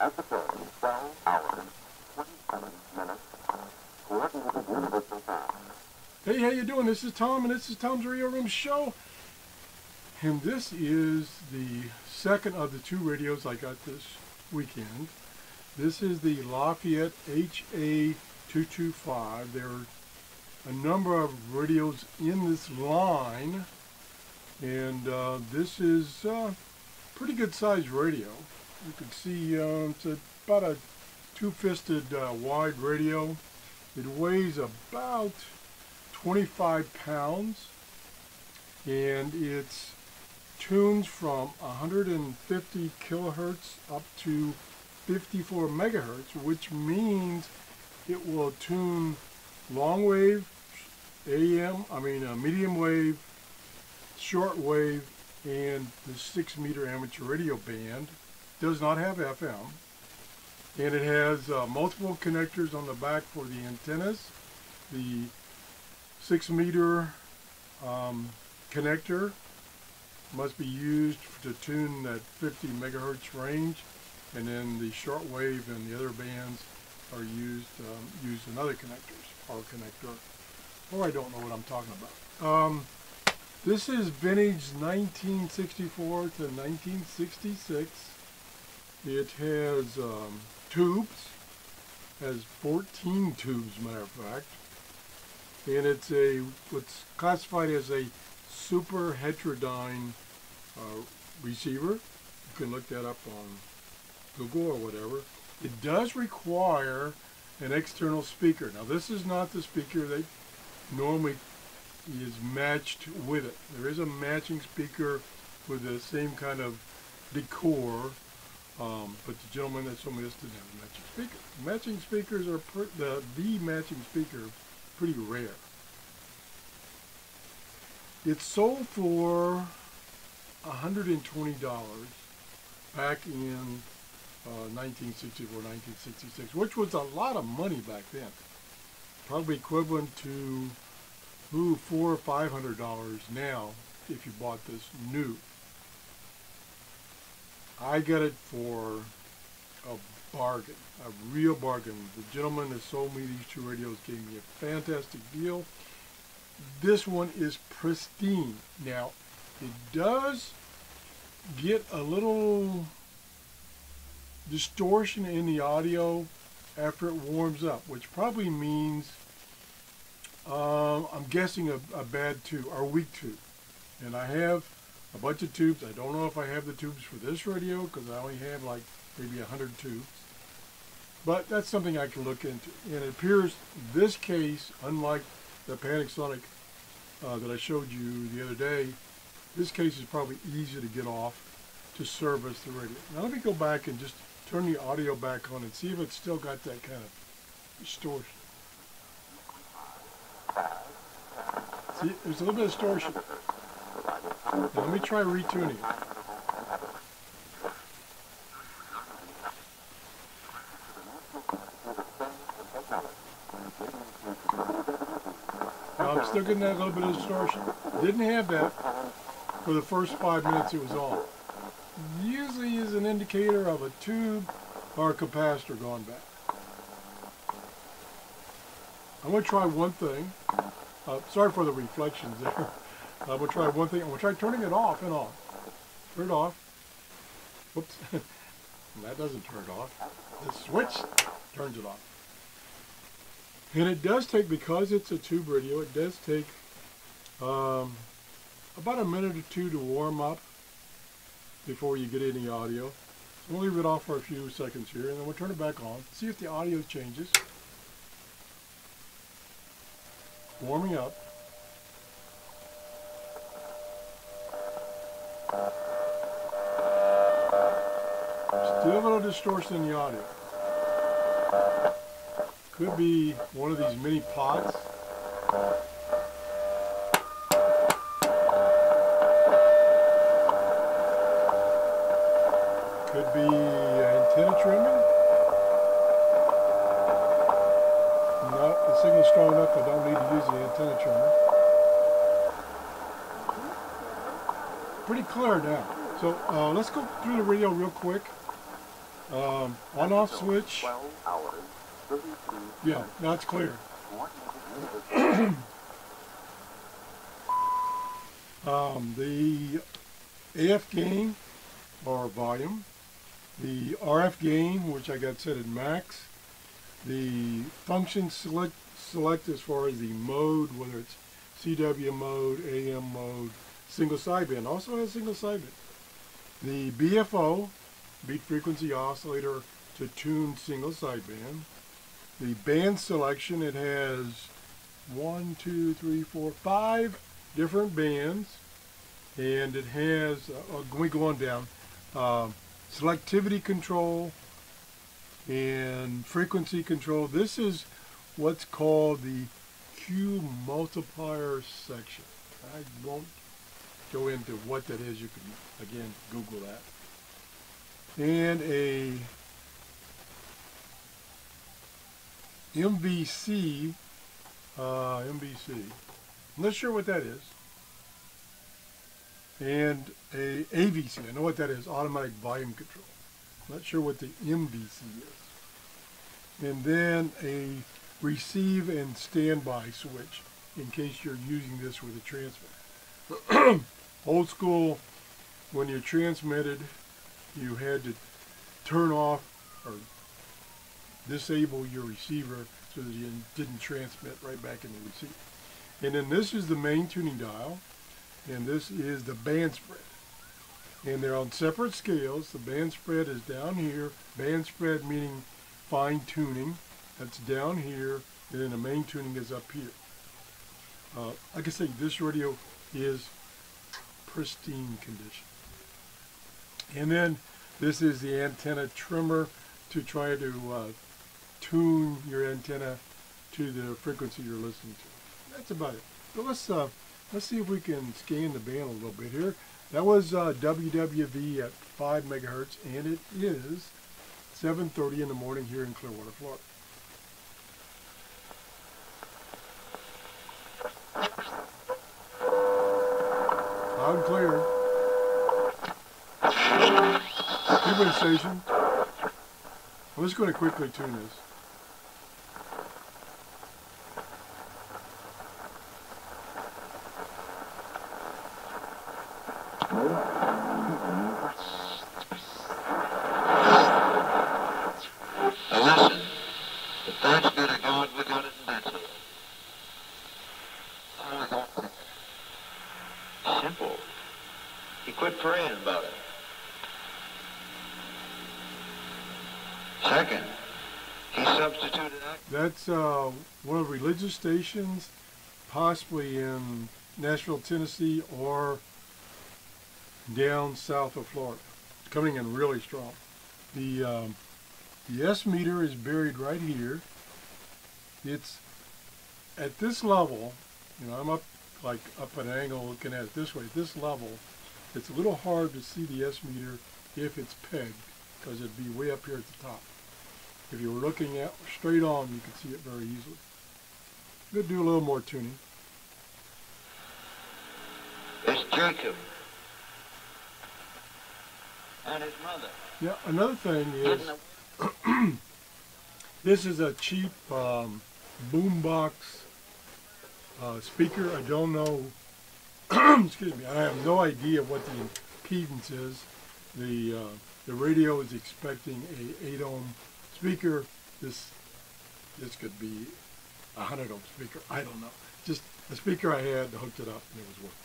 At the time, 12 hours, 27 minutes, coordinated universal time. Hey, how you doing? This is Tom, and this is Tom's Radio Room Show. And this is the second of the two radios I got this weekend. This is the Lafayette HA225. There are a number of radios in this line, and this is a pretty good sized radio. You can see it's about a two-fisted wide radio. It weighs about 25 pounds, and it's tunes from 150 kilohertz up to 54 megahertz, which means it will tune long wave, medium wave, short wave, and the 6-meter amateur radio band. Does not have FM, and it has multiple connectors on the back for the antennas. The 6-meter connector must be used to tune that 50 megahertz range, and then the shortwave and the other bands are used another connectors, power connector, or I don't know what I'm talking about. This is vintage 1964 to 1966. It has tubes, has 14 tubes, matter of fact, and it's what's classified as a super heterodyne receiver. You can look that up on Google or whatever. It does require an external speaker. Now, this is not the speaker that normally is matched with it. There is a matching speaker with the same kind of decor, but the gentleman that told me this didn't have a matching speaker. Matching speakers are the matching speaker pretty rare. It sold for $120 back in 1964, 1966, which was a lot of money back then. Probably equivalent to $400 or $500 now if you bought this new. I got it for a bargain, a real bargain. The gentleman that sold me these two radios gave me a fantastic deal. This one is pristine. Now, it does get a little distortion in the audio after it warms up, which probably means I'm guessing a bad tube or weak tube. And I have a bunch of tubes. I don't know if I have the tubes for this radio because I only have like maybe 100 tubes. But that's something I can look into. And it appears this case, unlike the Panasonic that I showed you the other day, this case is probably easier to get off to service the radio. Now let me go back and just turn the audio back on and see if it's still got that kind of distortion. See, there's a little bit of distortion. Now let me try retuning it. Now I'm still getting that little bit of distortion. Didn't have that for the first 5 minutes it was on. Usually is an indicator of a tube or a capacitor going back. I'm going to try one thing. Sorry for the reflections there. I'm going to try one thing. I'm going to try turning it off and on. Turn it off. Whoops. That doesn't turn it off. The switch turns it off. And it does take, because it's a tube radio, it does take about a minute or two to warm up before you get any audio. So we'll leave it off for a few seconds here, and then we'll turn it back on. See if the audio changes. Warming up. Still a little distortion in the audio. Could be one of these mini pots. Could be antenna trimming. No, the signal's strong enough I don't need to use the antenna trimmer. Pretty clear now. So let's go through the radio real quick. On-off switch. 12 hours, 32 Yeah, that's clear. The AF gain, or volume, the RF gain, which I got set at max, the function select as far as the mode, whether it's CW mode, AM mode, single sideband, also has single sideband. The BFO, beat frequency oscillator to tune single sideband. The band selection, it has 5 different bands, and it has, we go on down, selectivity control and frequency control. This is what's called the Q multiplier section. I won't go into what that is. You can, again, Google that. And a MVC, I'm not sure what that is. And a AVC, I know what that is, automatic volume control. Not sure what the MVC is. And then a receive and standby switch in case you're using this with a transmitter. Old school, when you transmitted, you had to turn off or disable your receiver so that you didn't transmit right back in the receiver. And then this is the main tuning dial, and this is the band spread. And they're on separate scales. The band spread is down here. Band spread meaning fine tuning. That's down here, and then the main tuning is up here. Like I say, this radio is pristine condition. And then this is the antenna trimmer to try to tune your antenna to the frequency you're listening to. That's about it. So let's see if we can scan the band a little bit here. That was WWV at 5 megahertz, and it is 7:30 in the morning here in Clearwater, Florida. Loud and clear. Frequency station. I'm just going to quickly tune this. Listen, if that's gonna go, we're gonna dance it. Simple. He quit praying about it. Second, he substituted that. That's one of the religious stations, possibly in Nashville, Tennessee, or down south of Florida. It's coming in really strong. The S meter is buried right here. It's at this level, you know, I'm up an angle looking at it this way. At this level, it's a little hard to see the S meter if it's pegged, because it'd be way up here at the top. If you were looking at straight on, you could see it very easily. I'm going to do a little more tuning. It's Jacob and his mother. Yeah, another thing is, this is a cheap boombox speaker. I don't know, excuse me, I have no idea what the impedance is. The radio is expecting a 8 ohm speaker. This could be a 100 ohm speaker. I don't know. Just the speaker I had, hooked it up, and it was working.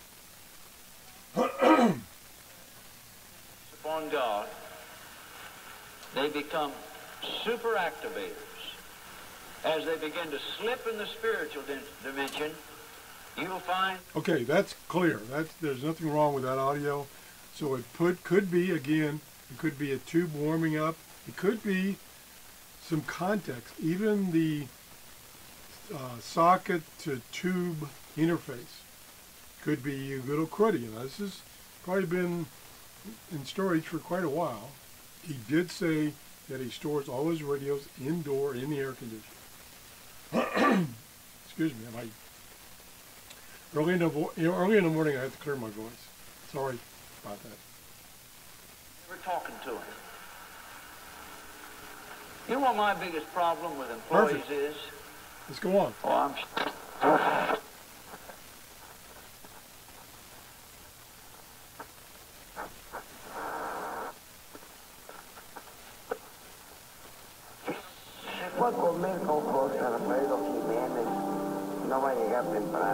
Upon God, they become super activators. As they begin to slip in the spiritual dimension, you will find... Okay, that's clear. There's nothing wrong with that audio. So it could be, again, it could be a tube warming up. It could be some context. Even the socket to tube interface could be a little cruddy. Now, this has probably been in storage for quite a while. He did say that he stores all his radios indoor in the air conditioner. Excuse me, early in the morning I had to clear my voice. Sorry about that. They were talking to him. You know what my biggest problem with employees Perfect. is? Let's go on. Oh, I'm...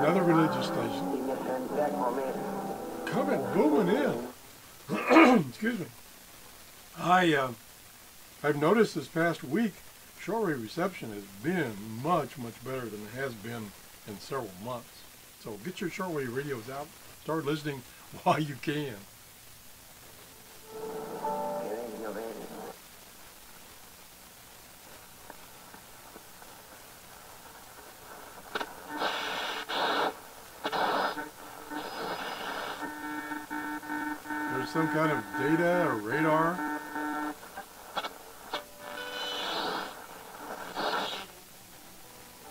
Another religious station. Coming, booming in. Excuse me. I've noticed this past week, shortwave reception has been much, much better than it has been in several months. So get your shortwave radios out. Start listening while you can. There's some kind of data or radar.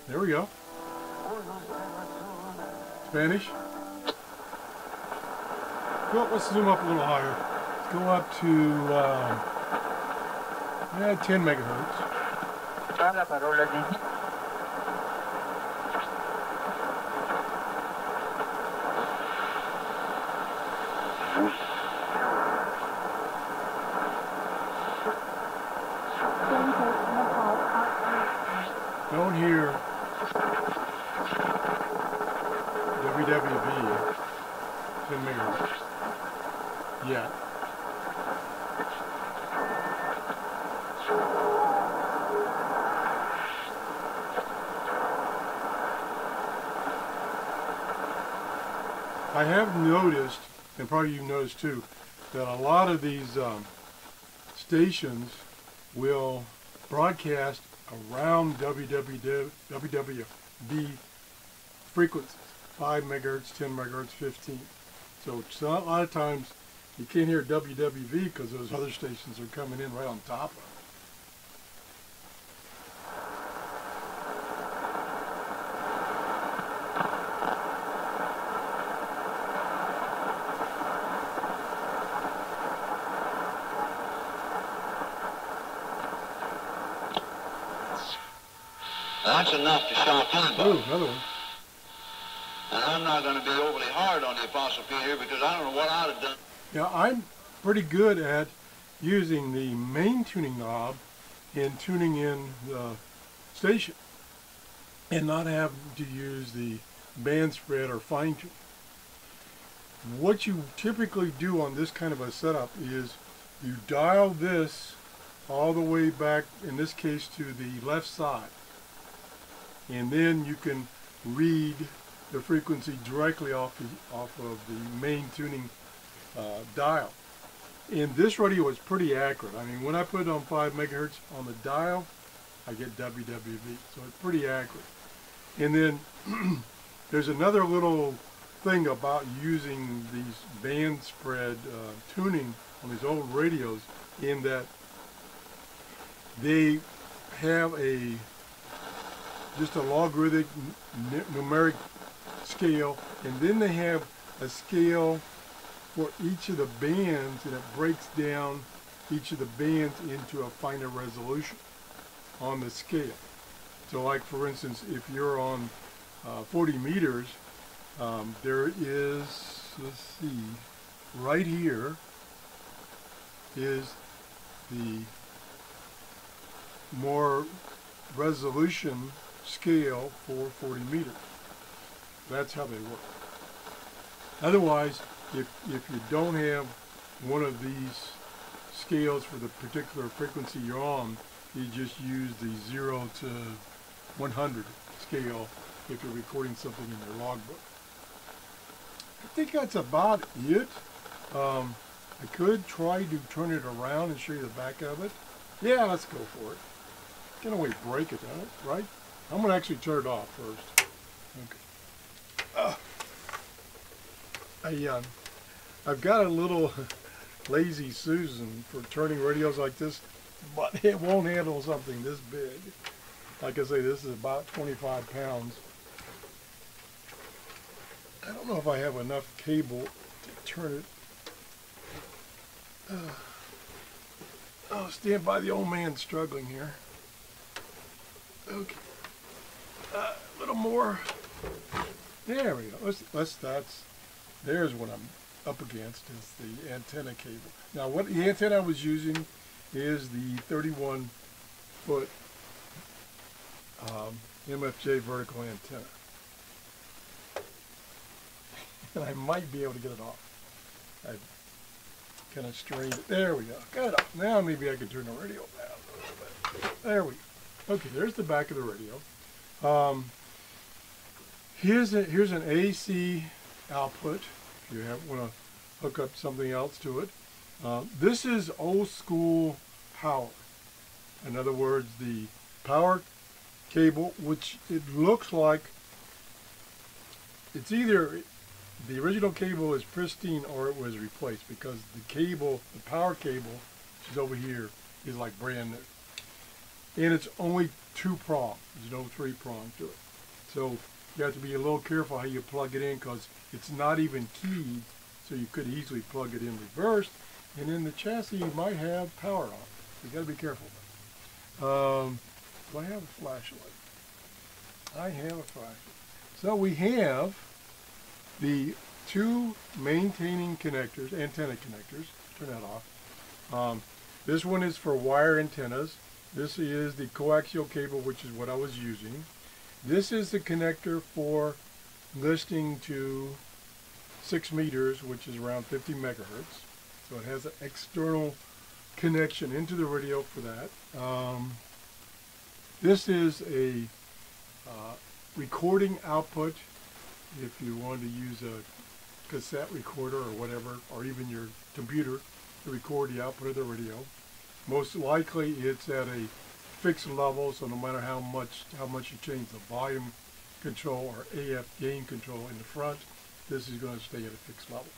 There we go. Spanish. Well, let's zoom up a little higher. Let's go up to 10 megahertz. Don't hear WWV 10 megahertz yet. I have noticed, and probably you've noticed too, that a lot of these stations will broadcast around WWV frequencies, 5 megahertz, 10 megahertz, 15. So a lot of times you can't hear WWV because those other stations are coming in right on top of it. That's enough to shock anybody. Ooh, another one. And I'm not going to be overly hard on the Apostle Peter because I don't know what I'd have done. Yeah, I'm pretty good at using the main tuning knob in tuning in the station and not having to use the band spread or fine tune. What you typically do on this kind of a setup is you dial this all the way back, in this case, to the left side. And then you can read the frequency directly off of the main tuning dial. And this radio is pretty accurate. I mean, when I put it on 5 megahertz on the dial, I get WWV, so it's pretty accurate. And then there's another little thing about using these band spread tuning on these old radios, in that they have just a logarithmic numeric scale, and then they have a scale for each of the bands, and it breaks down each of the bands into a finer resolution on the scale. So like, for instance, if you're on 40 meters, there is, let's see, right here is the more resolution scale for 40 meters. That's how they work. Otherwise, if you don't have one of these scales for the particular frequency you're on, you just use the 0 to 100 scale if you're recording something in your logbook. I think that's about it. I could try to turn it around and show you the back of it. Yeah, let's go for it. Can't always break it, right? I'm going to actually turn it off first. Okay. I've got a little lazy Susan for turning radios like this, but it won't handle something this big. Like I say, this is about 25 pounds. I don't know if I have enough cable to turn it. Oh, stand by, the old man struggling here. Okay. A little more. There we go. There's what I'm up against, is the antenna cable. Now, what the antenna I was using is the 31-foot MFJ vertical antenna. And I might be able to get it off. I kind of strained it. There we go. Got it off. Now maybe I can turn the radio down a little bit. There we go. Okay, there's the back of the radio. Here's an AC output. If you want to hook up something else to it. This is old school power. In other words, the power cable, which it looks like it's either the original cable is pristine or it was replaced, because the cable, the power cable, which is over here, is like brand new. And it's only 2-prong. There's no 3-prong to it. So you have to be a little careful how you plug it in, because it's not even keyed, so you could easily plug it in reversed. And in the chassis, you might have power on it. You got to be careful. Do I have a flashlight? I have a flashlight. So we have the 2 maintaining connectors, antenna connectors. Turn that off. This one is for wire antennas. This is the coaxial cable, which is what I was using. This is the connector for listening to 6 meters, which is around 50 megahertz. So it has an external connection into the radio for that. This is a recording output if you want to use a cassette recorder or whatever, or even your computer to record the output of the radio. Most likely it's at a fixed level, so no matter how much you change the volume control or AF gain control in the front, this is going to stay at a fixed level.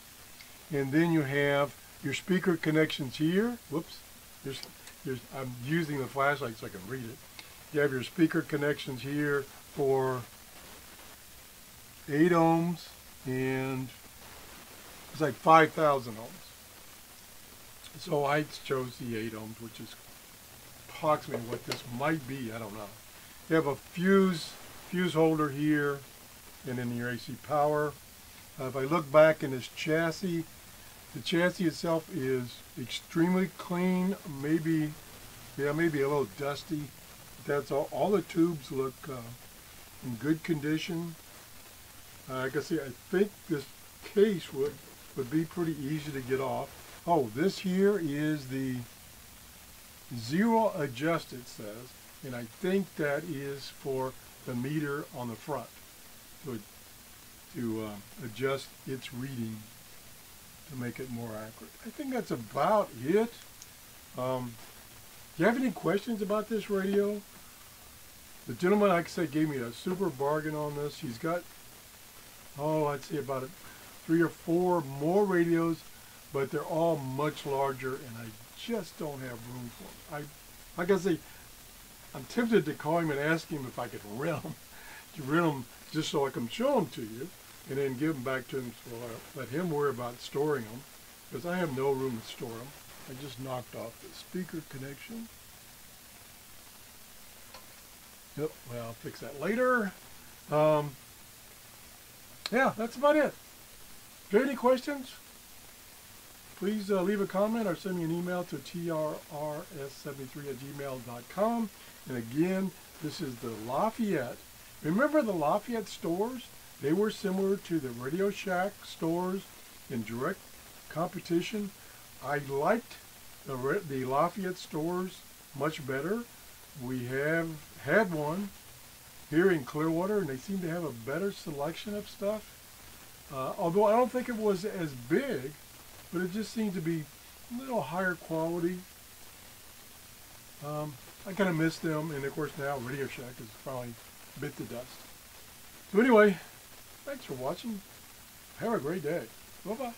And then you have your speaker connections here. Whoops. I'm using the flashlight so I can read it. You have your speaker connections here for 8 ohms, and it's like 5,000 ohms. So I chose the 8 ohms, which is approximately what this might be. I don't know. You have a fuse holder here, and then your AC power. If I look back in this chassis, the chassis itself is extremely clean. Maybe a little dusty. That's all. All the tubes look in good condition. Like I say, I think this case would be pretty easy to get off. Oh, this here is the zero adjust, it says, and I think that is for the meter on the front to adjust its reading to make it more accurate. I think that's about it. Do you have any questions about this radio? The gentleman, like I said, gave me a super bargain on this. He's got, I'd say about 3 or 4 more radios, but they're all much larger, and I just don't have room for them. Like I say, I'm tempted to call him and ask him if I could rent them, just so I can show them to you, and then give them back to him, so I let him worry about storing them, because I have no room to store them. I just knocked off the speaker connection. Yep, well, I'll fix that later. Yeah, that's about it. If you have any questions, please leave a comment or send me an email to trrs73@gmail.com. And again, this is the Lafayette. Remember the Lafayette stores? They were similar to the Radio Shack stores in direct competition. I liked the Lafayette stores much better. We have had one here in Clearwater, and they seem to have a better selection of stuff. Although I don't think it was as big, but it just seemed to be a little higher quality. I kind of miss them, and of course now Radio Shack is finally bit the dust. So anyway, thanks for watching. Have a great day. Bye-bye.